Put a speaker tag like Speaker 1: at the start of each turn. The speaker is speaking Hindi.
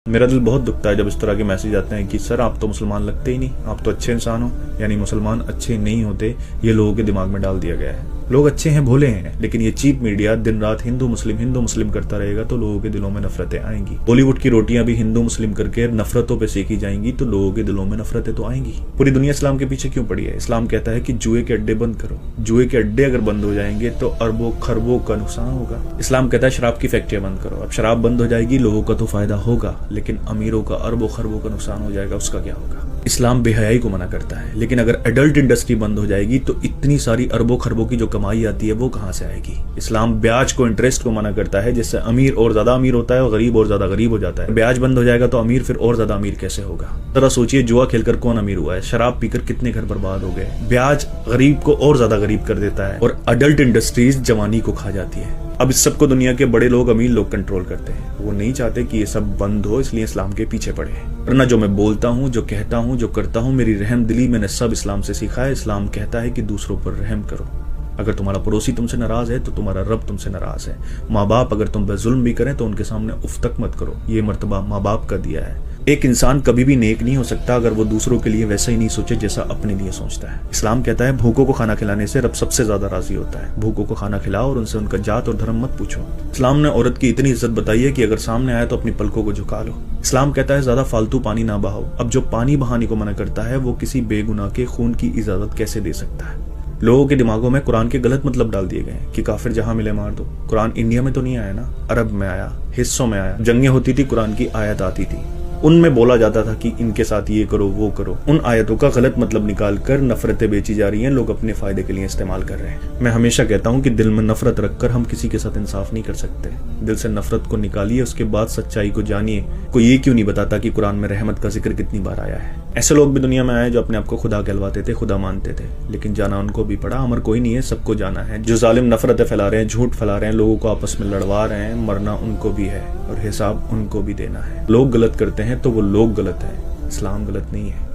Speaker 1: मेरा दिल बहुत दुखता है जब इस तरह के मैसेज आते हैं कि सर आप तो मुसलमान लगते ही नहीं, आप तो अच्छे इंसान हो, यानी मुसलमान अच्छे नहीं होते, ये लोगों के दिमाग में डाल दिया गया है। लोग अच्छे हैं, भोले हैं, लेकिन ये चीप मीडिया दिन रात हिंदू मुस्लिम करता रहेगा तो लोगों के दिलों में नफरतें आएंगी। बॉलीवुड की रोटियां भी हिंदू मुस्लिम करके नफरतों पे सेकी जाएंगी तो लोगों के दिलों में नफरतें तो आएंगी। पूरी दुनिया इस्लाम के पीछे क्यों पड़ी है? इस्लाम कहता है कि जुए के अड्डे बंद करो। जुए के अड्डे अगर बंद हो जाएंगे तो अरबों खरबों का नुकसान होगा। इस्लाम कहता है शराब की फैक्ट्रियां बंद करो। अब शराब बंद हो जाएगी, लोगों का तो फायदा होगा, लेकिन अमीरों का अरबों खरबों का नुकसान हो जाएगा, उसका क्या होगा? इस्लाम बेहयाई को मना करता है, लेकिन अगर एडल्ट इंडस्ट्री बंद हो जाएगी तो इतनी सारी अरबों खरबों की जो कमाई आती है वो कहां से आएगी? इस्लाम ब्याज को, इंटरेस्ट को मना करता है, जिससे अमीर और ज्यादा अमीर होता है और गरीब और ज्यादा गरीब हो जाता है। ब्याज बंद हो जाएगा तो अमीर फिर और ज्यादा अमीर कैसे होगा? जरा सोचिए, जुआ खेलकर कौन अमीर हुआ है? शराब पीकर कितने घर बर्बाद हो गए? ब्याज गरीब को और ज्यादा गरीब कर देता है और अडल्ट इंडस्ट्रीज जवानी को खा जाती है। अब इस सब को दुनिया के बड़े लोग, अमीर लोग कंट्रोल करते हैं। वो नहीं चाहते कि ये सब बंद हो, इसलिए इस्लाम के पीछे पड़े हैं। वरना जो मैं बोलता हूँ, जो कहता हूँ, जो करता हूँ, मेरी रहम दिली मैंने सब इस्लाम से सीखा है। इस्लाम कहता है कि दूसरों पर रहम करो। अगर तुम्हारा पड़ोसी तुमसे नाराज है तो तुम्हारा रब तुमसे नाराज है। माँ बाप अगर तुम पे जुल्म भी करें तो उनके सामने उफ तक मत करो। ये मर्तबा माँ बाप का दिया है। एक इंसान कभी भी नेक नहीं हो सकता अगर वो दूसरों के लिए वैसा ही नहीं सोचे जैसा अपने लिए सोचता है। इस्लाम कहता है भूखों को खाना खिलाने से रब सबसे ज्यादा राजी होता है। भूखों को खाना खिलाओ और उनसे उनका जात और धर्म मत पूछो। इस्लाम ने औरत की इतनी इज्जत बताई है कि अगर सामने आए तो अपनी पलकों को झुका लो। इस्लाम कहता है ज्यादा फालतू पानी ना बहाओ। अब जो पानी बहाने को मना करता है वो किसी बेगुनाह के खून की इजाजत कैसे दे सकता है? लोगों के दिमागों में कुरान के गलत मतलब डाल दिए गए कि काफिर जहां मिले मार दो। कुरान इंडिया में तो नहीं आया ना, अरब में आया, हिस्सों में आया। जंगें होती थी, कुरान की आयत आती थी, उनमें बोला जाता था कि इनके साथ ये करो वो करो। उन आयतों का गलत मतलब निकाल कर नफरतें बेची जा रही हैं, लोग अपने फायदे के लिए इस्तेमाल कर रहे हैं। मैं हमेशा कहता हूँ कि दिल में नफरत रखकर हम किसी के साथ इंसाफ नहीं कर सकते। दिल से नफरत को निकालिए, उसके बाद सच्चाई को जानिए। कोई ये क्यों नहीं बताता कि कुरान में रहमत का जिक्र कितनी बार आया है? ऐसे लोग भी दुनिया में आए जो अपने आप को खुदा कहलवाते थे, खुदा मानते थे, लेकिन जाना उनको भी पड़ा। अमर कोई नहीं है, सबको जाना है। जो जालिम नफरतें फैला रहे हैं, झूठ फैला रहे हैं, लोगों को आपस में लड़वा रहे हैं, मरना उनको भी है और हिसाब उनको भी देना है। लोग गलत करते हैं तो वो लोग गलत है, इस्लाम गलत नहीं है।